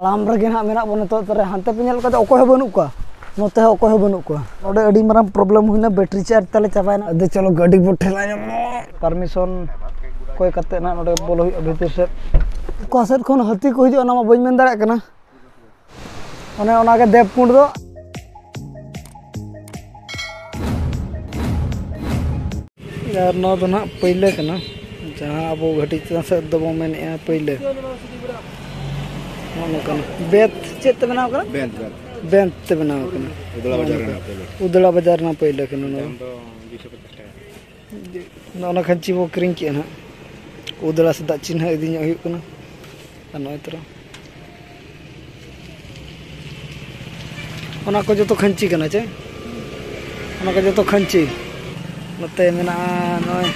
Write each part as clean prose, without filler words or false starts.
ᱟᱢ ᱨᱮᱜᱮ ᱦᱟᱸᱜ ᱢᱮᱱᱟᱜ ᱵᱚᱱ ᱱᱤᱛᱚᱜ ᱛᱟᱨᱮ ᱦᱟᱱᱛᱮ ᱯᱮ ᱧᱮᱞ ᱠᱟᱫᱟ ᱚᱠᱚᱭ ᱦᱚᱸ ᱵᱟᱹᱱᱩᱜ ᱠᱚᱣᱟ ᱱᱚᱛᱮ ᱦᱚᱸ ᱚᱠᱚᱭ ᱦᱚᱸ ᱵᱟᱹᱱᱩᱜ ᱠᱚᱣᱟ ᱱᱚᱰᱮ ᱟᱹᱰᱤ ᱢᱟᱨᱟᱝ ᱯᱨᱚᱵᱞᱮᱢ ᱦᱩᱭᱱᱟ ᱵᱮᱴᱨᱤ ᱪᱟर्ज ᱛᱟᱞᱮ ᱪᱟᱵᱟᱭᱱᱟ ᱟᱫᱚ ᱪᱚᱞᱚ ᱜᱟᱹᱰᱤ ᱵᱚ ᱴᱷᱮᱞᱟ ᱧᱟᱢᱚᱜ ᱯᱟᱨᱢᱤᱥᱚᱱ ᱠᱚᱭ ᱠᱟᱛᱮ ᱱᱟ ᱱᱚᱰᱮ ᱵᱚᱞᱚ ᱦᱩᱭᱩᱜᱼᱟ ᱵᱷᱤᱛᱤᱨ ᱥᱮᱫ ᱚᱠᱟ ᱥᱮᱫ ᱠᱷᱚᱱ ᱦᱟᱹᱛᱤ ᱠᱚ ᱦᱤᱡᱩᱜᱼᱟ ᱚᱱᱟ ᱢᱟ ᱵᱟᱹᱧ ᱢᱮᱱ ᱫᱟᱲᱮᱭᱟᱜ ᱠᱟᱱᱟ ᱚᱱᱮ ᱚᱱᱟᱜᱮ ᱫᱮᱵᱽᱠᱩᱸᱰ ᱫᱚ ᱟᱨ ᱱᱚᱣᱟ ᱫᱚ ᱱᱟᱦᱟᱜ ᱯᱟᱹᱭᱞᱟᱹ ᱠᱟᱱᱟ ᱡᱟᱦᱟᱸ ᱟᱵᱚ ᱜᱷᱟᱹᱴᱤ ᱪᱮᱛᱟᱱ ᱥᱮᱫ ᱫᱚᱵᱚ ᱢᱮᱱᱮᱜᱼᱟ ᱯᱟᱹᱭᱞᱟᱹ ᱱᱚᱝᱠᱟᱱ ᱵᱮᱛ ᱪᱮᱫ ᱛᱮ ᱵᱮᱱᱟᱣ ᱠᱟᱱᱟ बेंत ते बनाओ कना उदड़ा बाजार ना पहले कना ना खंची वो क्रिंग के ना उदड़ा से दा चिन्ह इदी ᱧᱚᱜ ᱦᱩᱭᱩᱜ ᱠᱟᱱᱟ ᱟᱨ ᱱᱚᱭ ᱛᱚᱨᱟ ᱚᱱᱟ ᱠᱚ ᱡᱚᱛᱚ ᱠᱷᱟंᱪᱤ ᱠᱟᱱᱟ ᱪᱮ ᱚᱱᱟ ᱠᱚ ᱡᱚᱛᱚ ᱠᱷᱟंᱪᱤ ᱱᱚᱛᱮ ᱢᱮᱱᱟᱜᱼᱟ ᱱᱚᱭ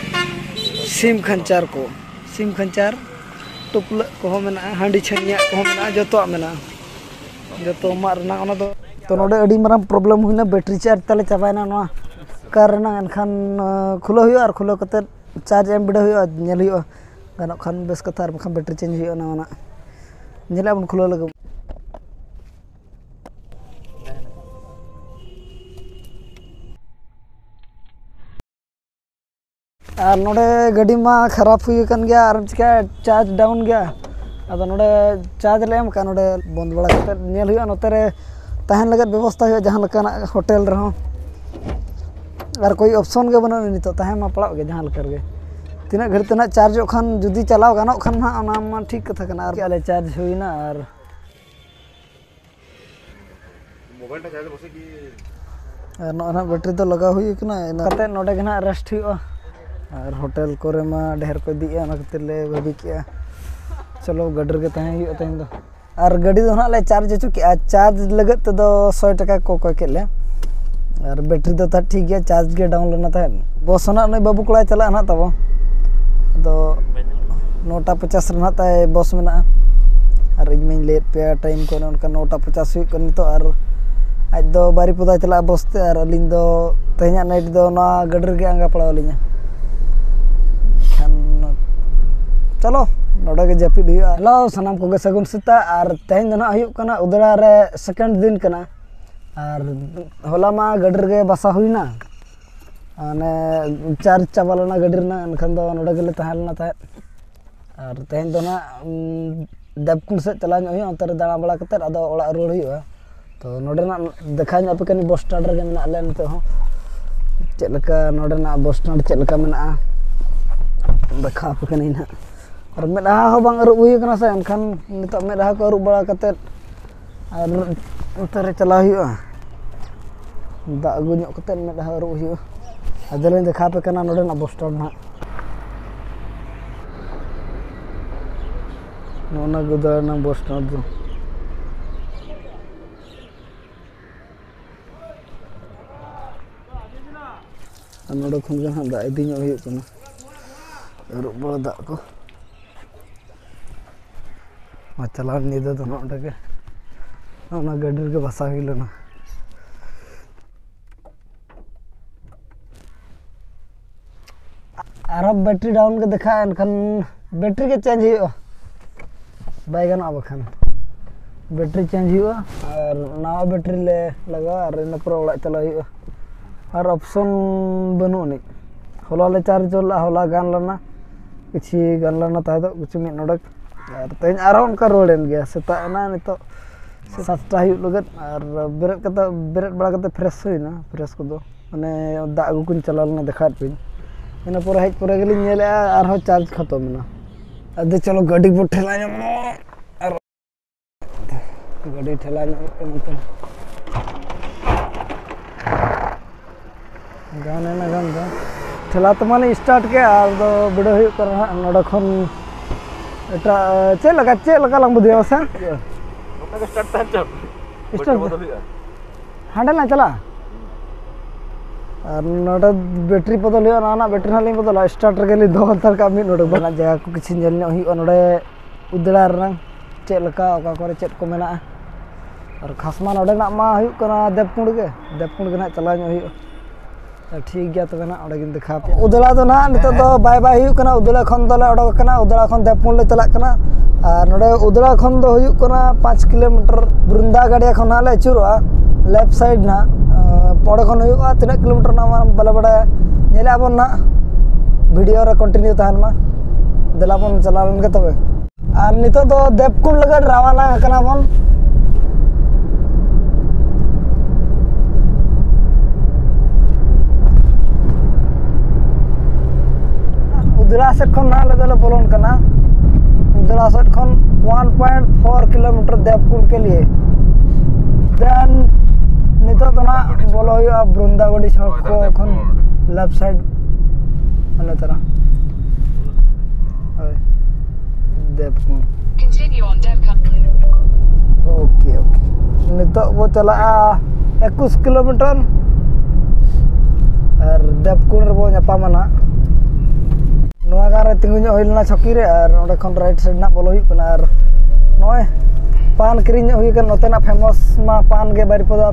ᱥᱤᱢ ᱠᱷᱟᱱᱪᱟᱨ ᱠᱚ ᱥᱤᱢ ᱠᱷᱟᱱᱪᱟर ᱴᱩᱯᱞᱟᱹ ᱠᱚ ᱢᱮᱱᱟᱜᱼᱟ ᱦᱟᱺᱰᱤ ᱪᱷᱟᱹᱱᱤᱭᱟ ᱠᱚ ᱢᱮᱱᱟᱜᱼᱟ ᱡᱚᱛᱚ ᱢᱮᱱᱟᱜᱼᱟ जतो मार ना ओना दो तो नोडे अडी माराम प्रॉब्लम हुइना बैटरी चार्ज तले चाबायना नोआ कार ना एनखान खुलो हुयो और खुलो कते चार्ज एम बिडा हुयो नेल हुयो गानो खान बेस कथा आर बखान बैटरी चेंज हुयो ना ओना नेला बन खुलो लगो और नोडे गाड़ी मा खराब हुई कन गया और चिका चार्ज डाउन गया अब नोडे चार्ज ले एम का नोडे बंद बड़ा कते नेल हुयो नोते रे तहन लगत व्यवस्था हुयो जहां लकाना होटल रहो और कोई ऑप्शन के बनो नितो तहन मा पड़ाव गे जहां लकर गे तिना घड़ी तना चार्ज खान जुदी चलाव गानो खान ना ओना मा ठीक कथा कना और आले चार्ज हुइना और मोबाइल टा चार्ज बसे की और नोना बैटरी तो लगा हुई कना कते नोडे गना रेस्ट हुयो और होटल कोरे मा ढेर को दिया ना कते ले भाबी किया चलो गडर के तहे हुयो तहेन दो और गाड़ी दो ना ले चार्ज चुकी चार्ज लगत तो 100 टका को केले और बैटरी दो ता ठीक गया चार्ज के डाउन लेना था बस ना नै बाबू कोला चला ना तबो तो 9:50 रना ताय बस में ना और इन में लेट पे टाइम को उनका 9:50 हुई कन तो और आज दो बारी पुदा चला बस ते और अलिन दो तहेना नाइट दो ना गडर के आंगा पड़ा लिया चलो नोडे के जापिद हुयो हेलो सनाम को सगुन सेता और तेहन दना हुयो कना उदड़ा रे सेकंड दिन कना और होला मा गडर के बसा हुइना अने चार्ज चाबालना गडर ना एनखान दो नोडे गेले तहलना था और तेहन दना देवकुंड से चला हुयो अंतर दाना बड़ा कते अदो ओड़ा रोड हुयो तो नोडे ना देखा ᱧ आपे कनी बस स्टैंड रे मेना ले नते हो चेलका नोडे ना बस स्टैंड चेलका मेना देखा आपे कनी ना और मेडा हो बांग अरुब हुई कना से एनखान नितो मेडा को अरुब बड़ा कते और उतरे चला हुयो दा अगु ᱧᱚᱜ कते मेडा अरुब हुयो अदले देखा पे कना नोडे ना बस स्टैंड ना नोना गुदा ना बस स्टैंड दो नोडे खन जहां दा इदी ᱧᱚᱜ हुयो कना अरुब बड़ा दा को चला निदा तो नोडे के ना गडर के बसा हुई लेना और बैटरी डाउन के देखा एनखान बैटरी के चेंज हुयो बैगन बखान बैटरी चेंज हुयो और नवा बैटरी ले लगा और इन पर ओड़ा चला हुयो और ऑप्शन बनु नि होला ले चार्ज होला होला गान लना किछि गान लना ता दो किछि मिट नोडक और तेन आरो उनका रोडेन गया सेता ना नितो सस्ता हुयो लगत और बेरेट बड़ा कते फ्रेश हुइना फ्रेश को दो माने दा अगु कुन चलालना देखात पिन इना पर हेज पर गेली नेले और हो चार्ज खत्म ना अदे चलो गाड़ी पर ठेला ᱧᱟᱢᱚᱜ और गाड़ी ठेला ᱧᱟᱢᱚᱜ मतलब गाने ना गान दो ठेला तो माने स्टार्ट के और दो वीडियो हुयो कर नोडा खन एटा चे लगा लंग बुदिया सा ओटा स्टार्ट था जब स्टार्ट हांडल ना चला और नोडा बैटरी बदल हुयो ना बैटरी ना लिंग बदल स्टार्ट गेली दो अंतर का मी नोडा बना जगह को किछि नेल ᱧᱚᱜ हुयो नोडे उदड़ा रंग चे लका ओका करे चेत को मेना और खासमा नोडे ना मा हुयो कना देवकुंड के ना चला ᱧᱚᱜ हुयो ठीक गया तब ना ओडे गिन दिखा पे उदला तो ना नितो दो बाय बाय हुयु कना उदला खन दले ओडक कना उदला खन देवकुंड ले चला कना और नोडे उदला खन दो हुयु कना 5 किलोमीटर बृंदा गाड़िया खन हाले चुरुआ लेफ्ट साइड ना ओडे खन हुयु तिना किलोमीटर ना बले बड़े नेले आबन ना वीडियो रे कंटिन्यू तहन मा दला बन चला लन के तबे और नितो दो देवकुंड लगे रवाना कना बन उदला सेट खन ना ले बोलन कना उदला सेट खन 1.4 किलोमीटर देवकुंड के लिए देन नितो तो ना बोलो हुआ बृंदावड़ी सड़क को खन लेफ्ट साइड अने तरह Devkund Continue on Devkund. Okay okay नितो वो चला 21 किलोमीटर और देवकुंड रे बो ᱧᱟᱯᱟᱢana नोआ गारे तिंगुᱧ होइलना छकी रे और ओडे खन राइट साइड ना बोलो हुई कना और नोय पान किरिñ हुई कन नोतेना फेमस मा पान गे बारिपदा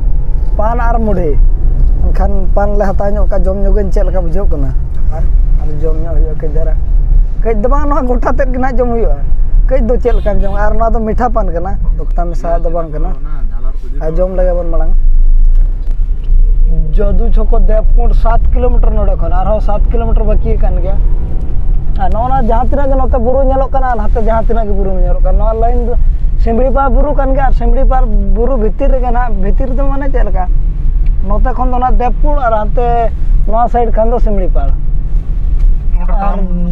पान आर मुढे एनखान पान ले हता ᱧᱚᱜ का जम ᱧᱚᱜ चेल का बुझो कना और जम ᱧᱚᱜ हुई के जरा कई दबा नोआ गोटा तेद के ना जम हुई कई दो चेल का जम और नोआ दो मीठा पान कना दोक्ता में सा दो बांग कना आ जम लगे बन मलांग जदू छको देवकुंड 7 किलोमीटर नोडे खन आरो 7 किलोमीटर बाकी कान गया नोना जहाँ तिना के नोते बुरु नेलो कना हाते जहाँ तिना के बुरु नेलो कना नोआ लाइन सिमड़ी पार बुरु कान गया सिमड़ी पार बुरु भीतर रे ना भीतर तो माने चेल का नोते खन दो ना देवकुंड और हाते नोआ साइड खन दो सिमड़ी पार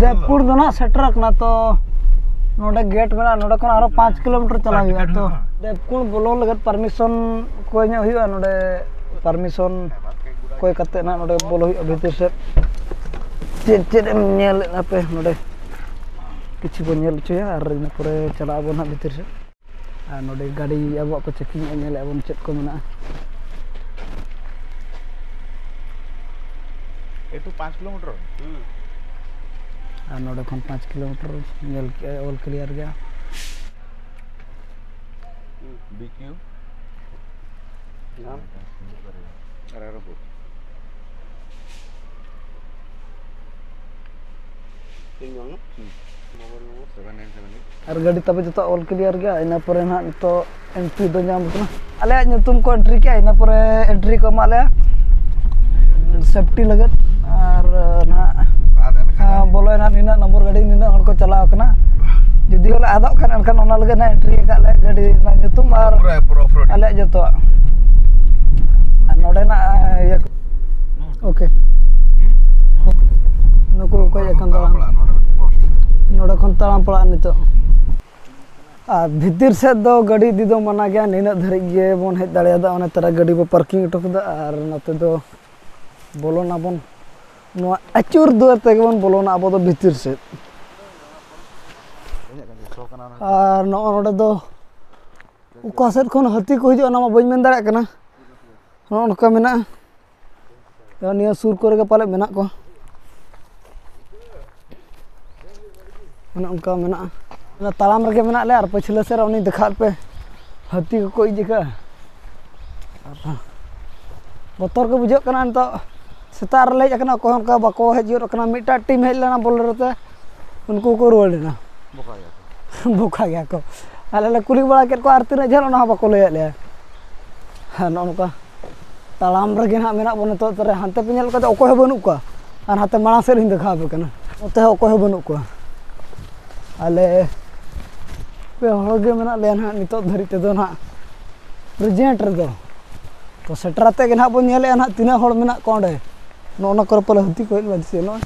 देवकुंड दो ना सेटर कना तो नोडे गेट मेना नोडे खन आरो 5 किलोमीटर चला हुआ तो देवकुंड बोलो लगत परमिशन कोई न हुआ नोडे परमिशन कोई कते ना नोडे बोलो हुआ भीतर से चेड नेल पे नोडे किछि बो नेल चया और इन परे चला बो ना भीतर से आ नोडे गाड़ी अब को चेकिंग नेल अब चेक को मेना एटू 5 किलोमीटर आ नोडे खन 5 किलोमीटर नेल के ऑल क्लियर गया बीक्यू नाम अरारपुर और गाड़ी तब जो ऑल क्लियर गया इन पर ना तो एंट्री दो नाम कना अले नुतुम को एंट्री किया इन पर एंट्री को माले सेफ्टी लगत और ना बोलो ना निना नंबर गाड़ी निना हड़ को चलाव कना जदी होले आदो खान अनखान ओना लगे ना एंट्री का ले गाड़ी ना नुतुम और अले जतो नोडे ना ये ओके नुको को एकन नोडे खन ताड़ाम पड़ा नितो भितर से दो गाड़ी दी दो मना गया निना धरि गे बन हेज दाड़ियादा ओने तरह गाड़ी बो पार्किंग अटो कदा और नते दो बोलोना बन नो अचुर दुआर ते बन बोलोना अब दो भितर से और नोडे दो उका सेट खन हाथी को हिजो ना मा बइन मेन दाड़ा कना नोका मेना निया सुर करे के पाले मेना को उनका मेना तालाम रगे मेना ले और पछले से उनी देखा पे हाथी को कोई जगह बतर को बुझो कना तो सेतार ले जकना को उनका बको हजियो कना मिटा टीम हेज लेना बोलेरो ते उनको को रुवाड़ लेना बोका गया को आले कुली बड़ा के को आरती ने झल ना बको ले ले हां नोका तालाम रगे ना मेना बन तो तरे हानते पे नेल को ओको बनु को और हाते माणा से इन देखा पे कना ओते ओको बनु को आले पे होगे मेना ले ना नितो धरि ते दो ना प्रेजेंट रे दो तो सेटराते के ना बो नेले ना तिना होड़ मेना कोंडे नोना कर पले हती को हेज से नो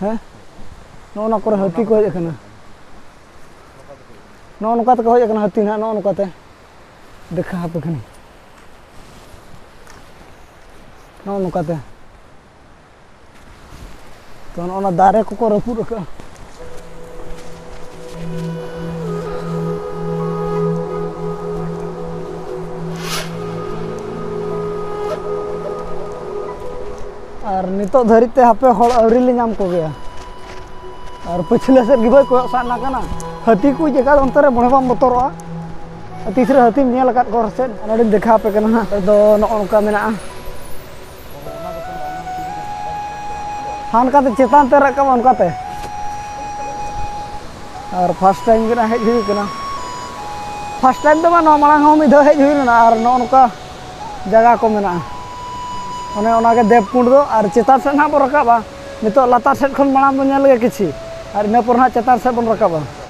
हैं नोना कर हती को हेज कना नोनका ते को हेज कना हती ना नोनका ते देखा पे कनी नोनका ते तो नोना दारे को रपु रखा और नितो धरिते हापे हड़ आवरी ले नाम को गया और पिछले से गिबा को साना कना हाथी को जगह अंतरे बणे बाम बतरोआ तीसरे हाथी नेल लगा को से नडी देखा पे कना दो नोनका मेना हानकाते चेतान ते रकाब उनकाते और फर्स्ट टाइम के हेज हुई कना फर्स्ट टाइम तो नो मांग हो मिद हेज हुई ना और नौका जगह को मेना ओने ओनागे देवकुंड दो और चेतान से ना बो रकाबा नितो लातार सेट खन मांग बन नेल गे किछि और इना पर ना चेतान से बन रकाबा